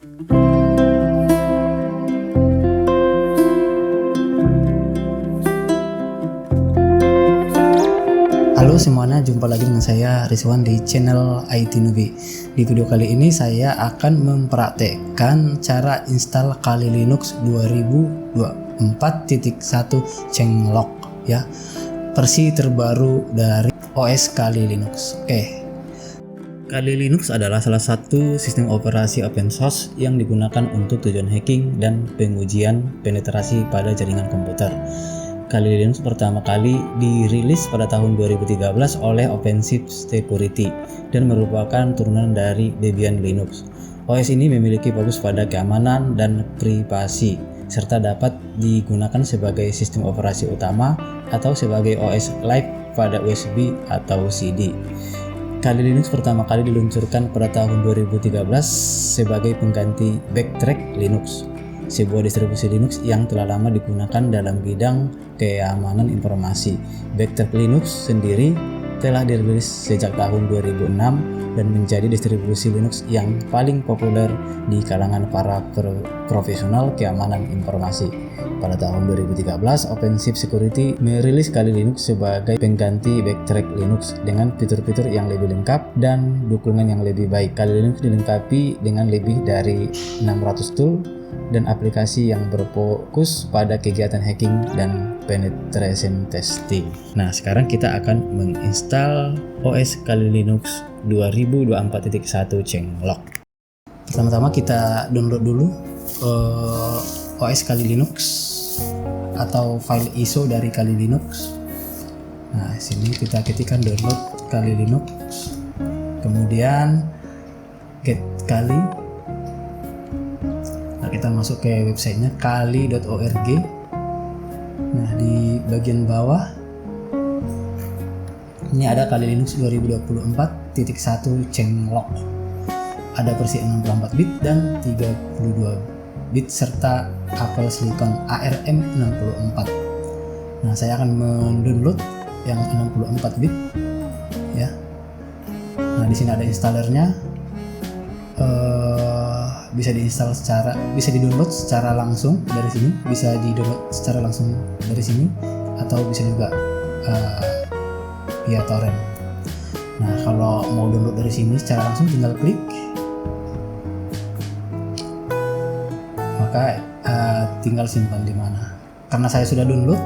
Halo semuanya, jumpa lagi dengan saya Rizwan di channel IT Newbie. Di video kali ini saya akan mempraktekkan cara install Kali Linux 2024.1 Changelog ya, versi terbaru dari OS Kali Linux. Kali Linux adalah salah satu sistem operasi open source yang digunakan untuk tujuan hacking dan pengujian penetrasi pada jaringan komputer. Kali Linux pertama kali dirilis pada tahun 2013 oleh OpenShift Security dan merupakan turunan dari Debian Linux. OS ini memiliki fokus pada keamanan dan privasi, serta dapat digunakan sebagai sistem operasi utama atau sebagai OS live pada USB atau CD. Kali Linux pertama kali diluncurkan pada tahun 2013 sebagai pengganti Backtrack Linux, sebuah distribusi Linux yang telah lama digunakan dalam bidang keamanan informasi. Backtrack Linux sendiri telah dirilis sejak tahun 2006 dan menjadi distribusi Linux yang paling populer di kalangan para profesional keamanan informasi. Pada tahun 2013, OpenShift Security merilis Kali Linux sebagai pengganti Backtrack Linux dengan fitur-fitur yang lebih lengkap dan dukungan yang lebih baik. Kali Linux dilengkapi dengan lebih dari 600 tool dan aplikasi yang berfokus pada kegiatan hacking dan penetration testing. Nah, sekarang kita akan menginstal OS Kali Linux 2024.1 Changelog. Pertama-tama kita download dulu OS Kali Linux atau file ISO dari Kali Linux. Nah, sini kita ketikkan download Kali Linux, kemudian get Kali. Nah, kita masuk ke websitenya kali.org. Nah, di bagian bawah ini ada Kali Linux 2024.1 Changelog. Ada versi 64 bit dan 32 bit serta Apple Silicon ARM64. Nah, saya akan mendownload yang 64 bit ya. Nah, di sini ada installernya. Bisa di-download secara langsung dari sini, bisa di-download secara langsung dari sini, atau bisa juga via torrent. Nah, kalau mau download dari sini secara langsung tinggal klik, maka tinggal simpan di mana. Karena saya sudah download,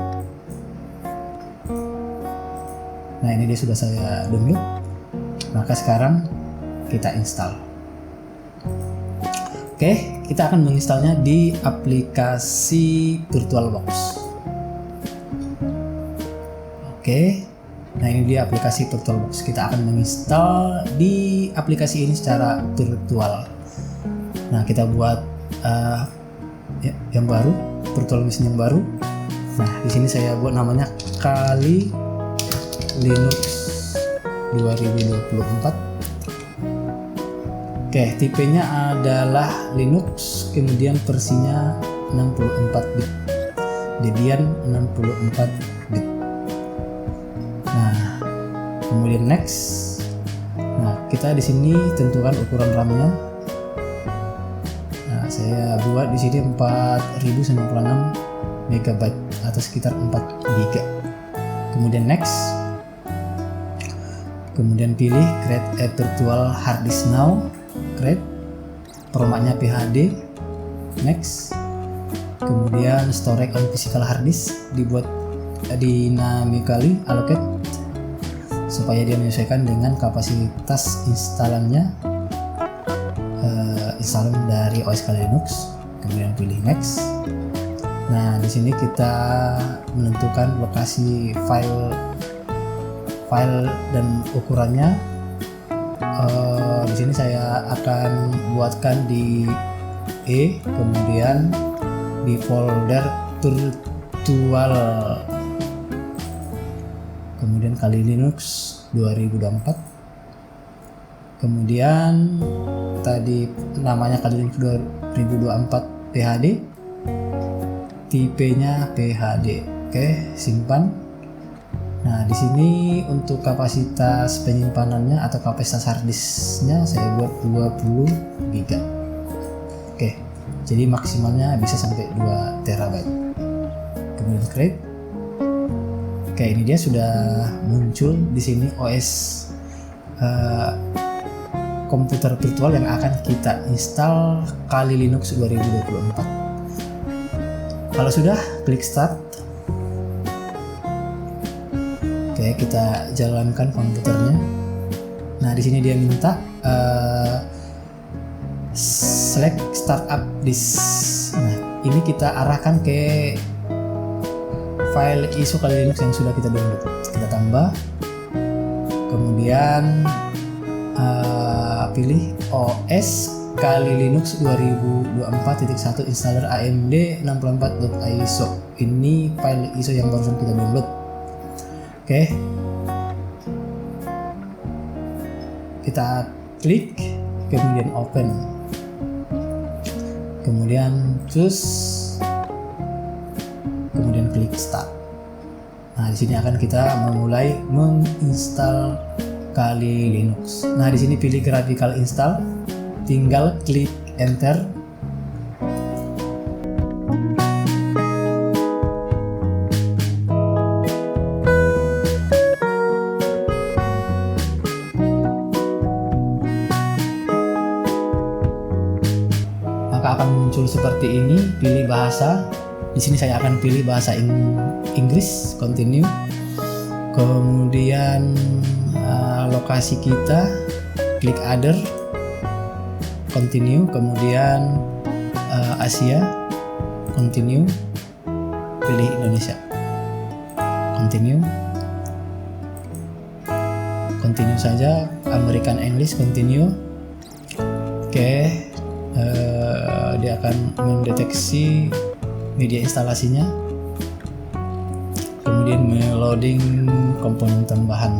nah ini dia sudah saya download, maka sekarang kita install. Oke, kita akan menginstalnya di aplikasi VirtualBox. Oke, nah ini dia aplikasi VirtualBox. Kita akan menginstal di aplikasi ini secara virtual. Nah, kita buat yang baru, virtual machine yang baru. Nah, di sini saya buat namanya Kali Linux 2024. Oke, tipenya adalah Linux, kemudian versinya 64 bit, Debian 64 bit. Nah, kemudian next. Nah, kita di sini tentukan ukuran RAM-nya. Nah, saya buat di sini 4096 MB atau sekitar 4 GB. Kemudian next. Kemudian pilih create a virtual hard disk now. Create, formatnya PHD, next. Kemudian storage on physical hard disk dibuat dynamically allocate supaya dia menyesuaikan dengan kapasitas instalan dari OS Kali Linux. Kemudian pilih next. Nah, di sini kita menentukan lokasi file dan ukurannya. Di sini saya akan buatkan di kemudian di folder virtual, kemudian Kali Linux 2024, kemudian tadi namanya Kali Linux 2024 PHD, tipenya PHD. Oke, simpan. Nah, di sini untuk kapasitas penyimpanannya atau kapasitas harddisknya saya buat 20 GB. Jadi maksimalnya bisa sampai 2 terabyte. Kemudian create. Oke, ini dia sudah muncul di sini OS komputer virtual yang akan kita install Kali Linux 2024. Kalau sudah, klik start. Oke, kita jalankan komputernya. Nah, di sini dia minta select startup disk. Nah, ini kita arahkan ke file ISO Kali Linux yang sudah kita download. Kita tambah. Kemudian pilih OS Kali Linux 2024.1 installer AMD 64.iso. Ini file ISO yang barusan kita download. Oke. Kita klik, kemudian open. Kemudian choose, kemudian klik start. Nah, di sini akan kita memulai menginstal Kali Linux. Nah, di sini pilih graphical install, tinggal klik enter. Maka akan muncul seperti ini. Pilih bahasa. Di sini saya akan pilih bahasa Inggris, continue. Kemudian lokasi kita, klik other, continue. Kemudian Asia, continue. Pilih Indonesia, continue. Continue saja. American English, continue. Oke, dia akan mendeteksi media instalasinya, kemudian meloading komponen tambahan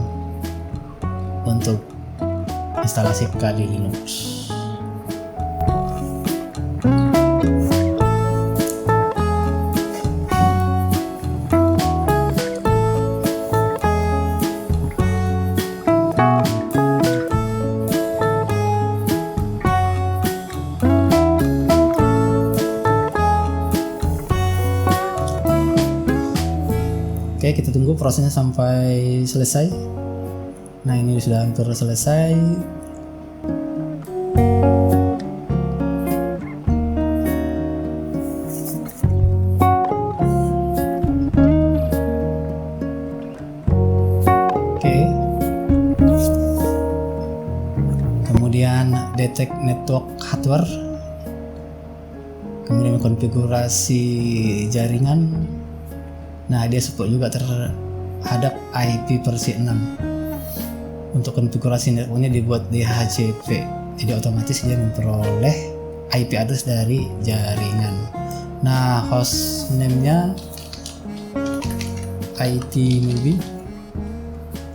untuk instalasi Kali Linux. Oke, kita tunggu prosesnya sampai selesai. Nah, ini sudah hampir selesai. Oke. Kemudian detect network hardware. Kemudian konfigurasi jaringan. Nah, dia support juga terhadap IP versi 6. Untuk konfigurasi networknya dibuat di HCP, jadi otomatis dia memperoleh IP address dari jaringan. Nah, host name-nya IT newbie.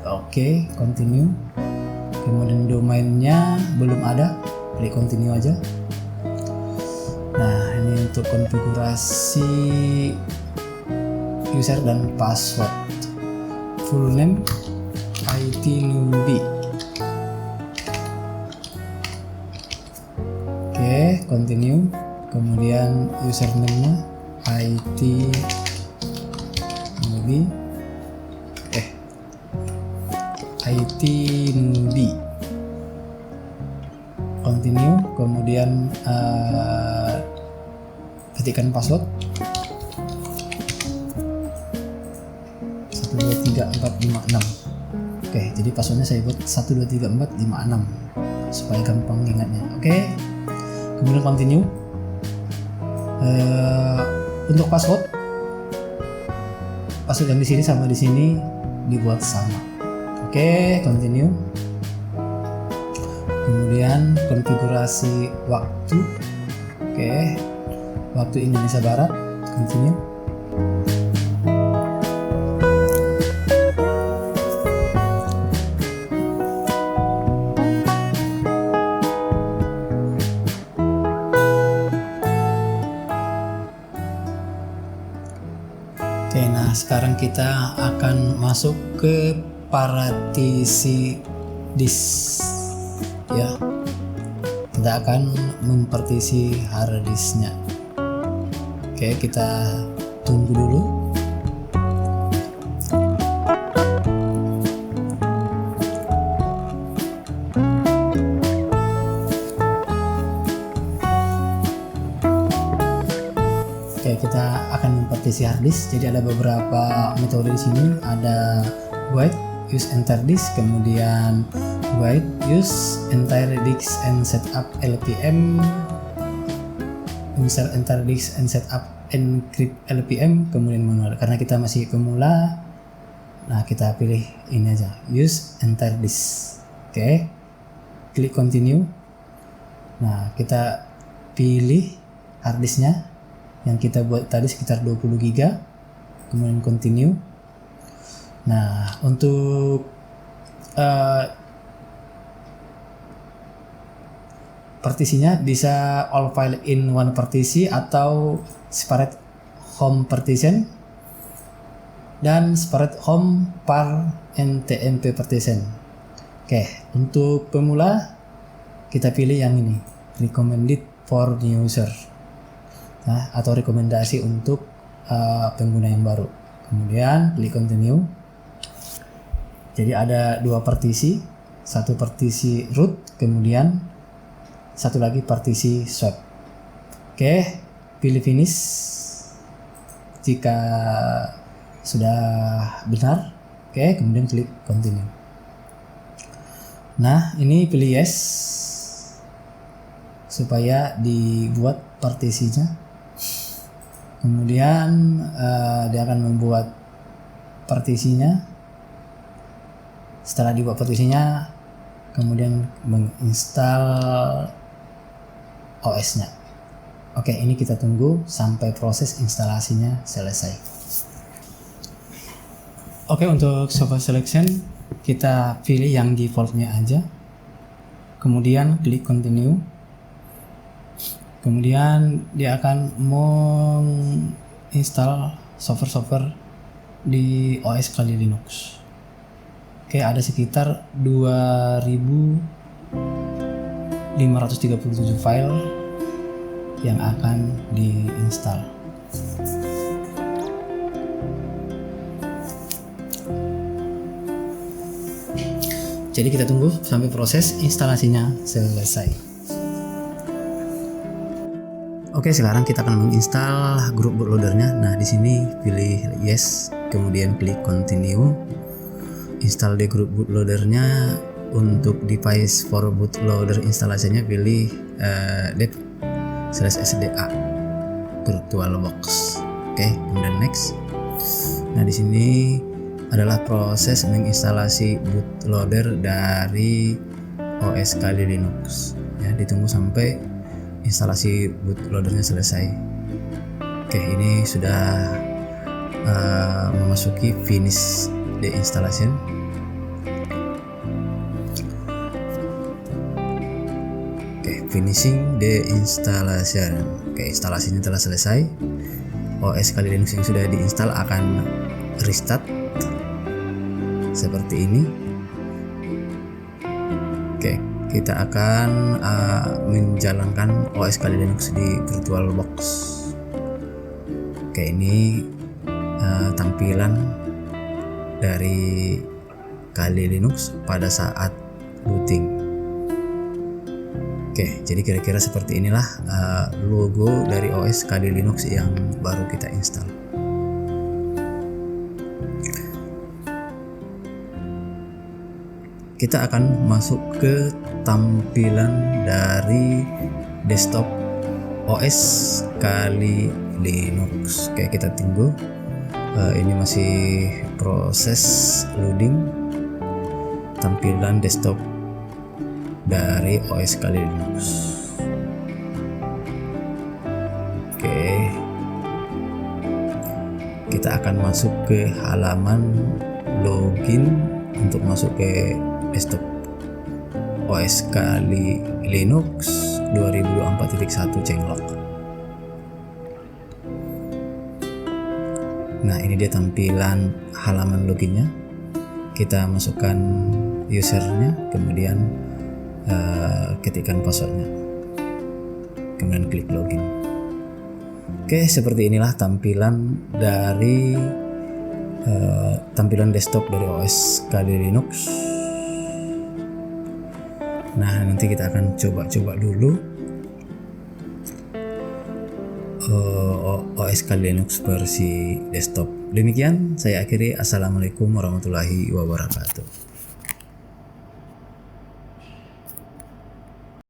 Oke, continue. Kemudian domainnya belum ada, klik continue aja. Nah, ini untuk konfigurasi user dan password. Full name IT newbie. Oke, continue. Kemudian username-nya IT newbie. IT newbie. Continue. Kemudian ketikkan password 123456. Oke, jadi passwordnya saya buat 123456 supaya gampang ingatnya. Oke, kemudian continue. Untuk password yang di sini sama di sini dibuat sama. Oke, continue. Kemudian konfigurasi waktu. Oke, waktu Indonesia Barat. Continue. Oke, nah sekarang kita akan masuk ke partisi disk ya. kita akan mempartisi hard disknya. Oke, kita tunggu dulu. Oke, kita akan mempartisi hard disk. Jadi ada beberapa metode di sini. Ada write, use entire disk, kemudian write, use entire disk and setup LPM, insert entire disk and setup encrypt LPM, kemudian manual. Karena kita masih pemula, nah kita pilih ini aja, use entire disk. Oke, klik continue. Nah, kita pilih hard disknya yang kita buat tadi sekitar 20 GB, kemudian continue. Nah, untuk partisinya bisa all file in one partisi atau separate home partition dan separate home par ntmp partition. Oke, untuk pemula kita pilih yang ini, recommended for new user, nah, atau rekomendasi untuk pengguna yang baru. Kemudian klik continue. Jadi ada dua partisi, satu partisi root, kemudian satu lagi partisi swap. Oke, pilih finish jika sudah benar. Oke, kemudian klik continue. Nah, ini pilih yes supaya dibuat partisinya. Kemudian dia akan membuat partisinya. Setelah dibuat partisinya, kemudian menginstal OS-nya. Oke, ini kita tunggu sampai proses instalasinya selesai. Oke, untuk software selection kita pilih yang defaultnya aja. Kemudian klik continue. Kemudian dia akan menginstal software-software di OS Kali Linux. Oke, ada sekitar 2537 file yang akan diinstal. Jadi kita tunggu sampai proses instalasinya selesai. Oke, sekarang kita akan menginstal grup bootloadernya. Nah, di sini pilih yes, kemudian klik continue. Install di grup bootloadernya. Untuk device for bootloader instalasinya pilih dev/sda virtualbox. Oke, kemudian next. Nah, di sini adalah proses menginstalasi bootloader dari OS Kali Linux. Ya, ditunggu sampai instalasi bootloadernya selesai. Oke, ini sudah memasuki finish the installation. Oke, finishing the installation. Oke, instalasinya telah selesai. OS Kali Linux yang sudah diinstal akan restart seperti ini. Oke, kita akan menjalankan OS Kali Linux di VirtualBox. Oke, ini tampilan dari Kali Linux pada saat booting. Oke, jadi kira-kira seperti inilah logo dari OS Kali Linux yang baru kita install. Kita akan masuk ke tampilan dari desktop OS Kali Linux. Oke, kita tunggu. Ini masih proses loading tampilan desktop dari OS Kali Linux. Oke, kita akan masuk ke halaman login untuk masuk ke desktop OS Kali Linux 2024.1 changelog. Nah, ini dia tampilan halaman loginnya. Kita masukkan usernya, kemudian ketikkan passwordnya. kemudian klik login. Oke, seperti inilah tampilan dari tampilan desktop dari OS Kali Linux. Nah, nanti kita akan coba dulu OS Kali Linux versi desktop. Demikian saya akhiri. Assalamualaikum warahmatullahi wabarakatuh.